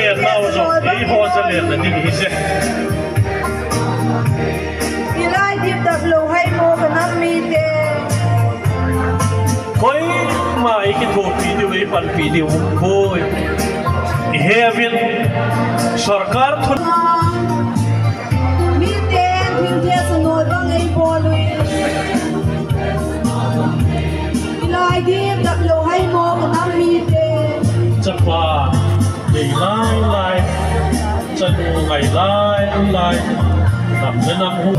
liền nào rồi ý hoa sẽ liền là đi sẽ đi lại tiếp tập lâu hay mua cái năm mi tê coi mà cái thua video ấy phần video thôi heaven sarkar thun mi tê thiên thiên sân nổi bằng ấy bò lui đi lại tiếp tập lâu hay mua cái năm mi tê chắc là ngày lai chân ngày lai nằm lên năm hôm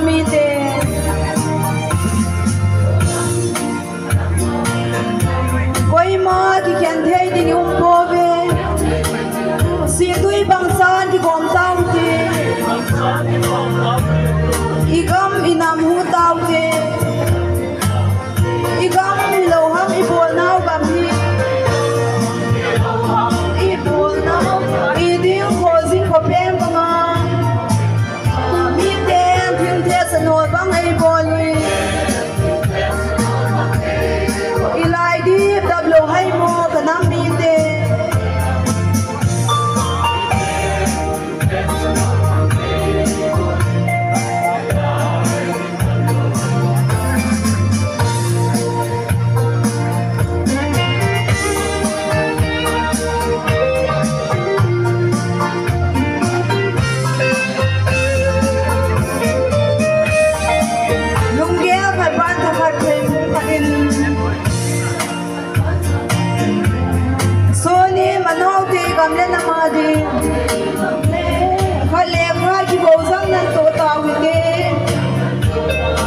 mi tê quay mà thì khen thấy đi nhung cô về xì tuy bằng san thì còn tao tê y gam y nam hu tao tê y gam y lâu ham y buồn nào gam y buồn nào y đi khô xin khô bèn bằng nồi băng ấy bò lui, ilai đi đập lô hay mua cái năm mi tê, lên năm đi, khai lệ khai chỉ bầu răng nên tổ tàu về,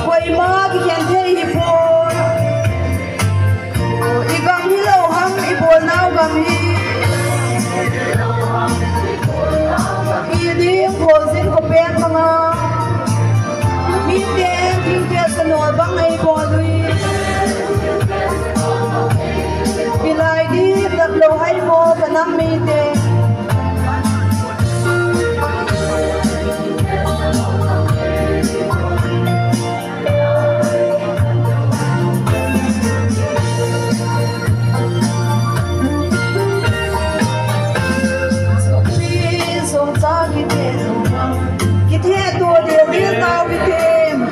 quay má cái khen thế hiệp bồn, đi gam đi lâu hăng đi bồn nào gam đi đi bồn xin có bén không à, mi đen kinh tế sân nổi băng ấy bồn lui, đi lại đi đặt lâu hay mua cái năm mi tê. Hãy subscribe cho kênh Ghiền Mì Gõ để không bỏ lỡ những video hấp dẫn.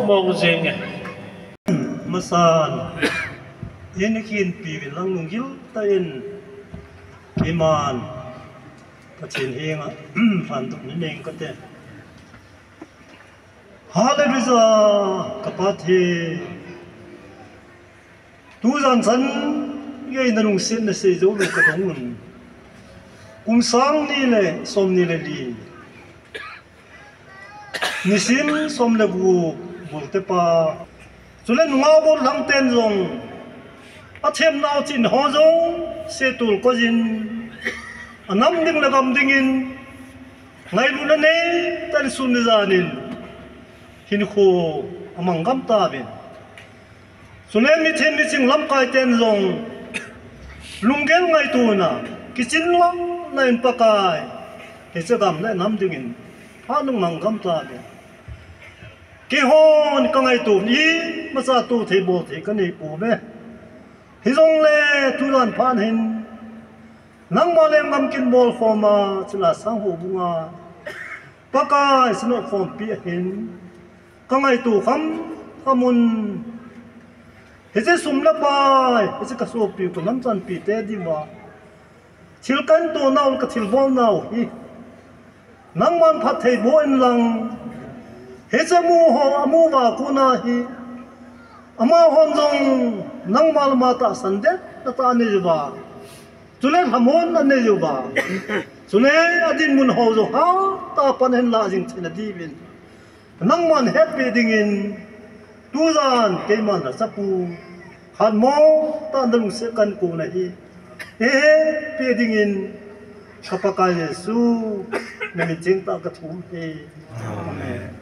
mong gì nhỉ masan ini kin piwin lang nunggil tain iman pachin hinga fantuk neng kate haleluya kapati tuzan san ngay nanung sin na se zo lu kadongun kung sang ni le som ni le li nisim som le bu bulte pa chulen ngau bo lang ten zong a them nau chin ho zong se tul ko jin anam ding la gam ding in ngai lu na ne tan sun ni zanin hin kho amang gam ta ben chulen mi them mi ching lam kai ten zong lungel ngai tu na kichin lang na in pakai he cha gam na nam ding in ha nung mang gam ta ben cái hôn cái ngày tụ ní mà sao tụ thấy bộ thấy cái này bù bê thì giống lệ tụ đoàn phan hình nắng mà lên ngắm kinh bol form mà chỉ là sáng hồ bunga bác ai xin lỗi form bịa hình cái ngày tụ khăm khăm thì sẽ sum lấp bài thì sẽ cái số bịu của nắm chân bịa té đi mà chiều cánh tụ nào cái chiều bol nào hi nắng mà phát thấy bộ in lăng hết giờ mua vào kuna hi ama hon dong nang mal ma ta sandet ta ne juba chulen hamon ne juba chule adin mun ho zo ha ta pan hen la jing china divin nang man happy ding in tuzan ke man na sapu han mo ta ndung se kan ku na hi pe ding in kapaka yesu na mi ching ta ka thum he amen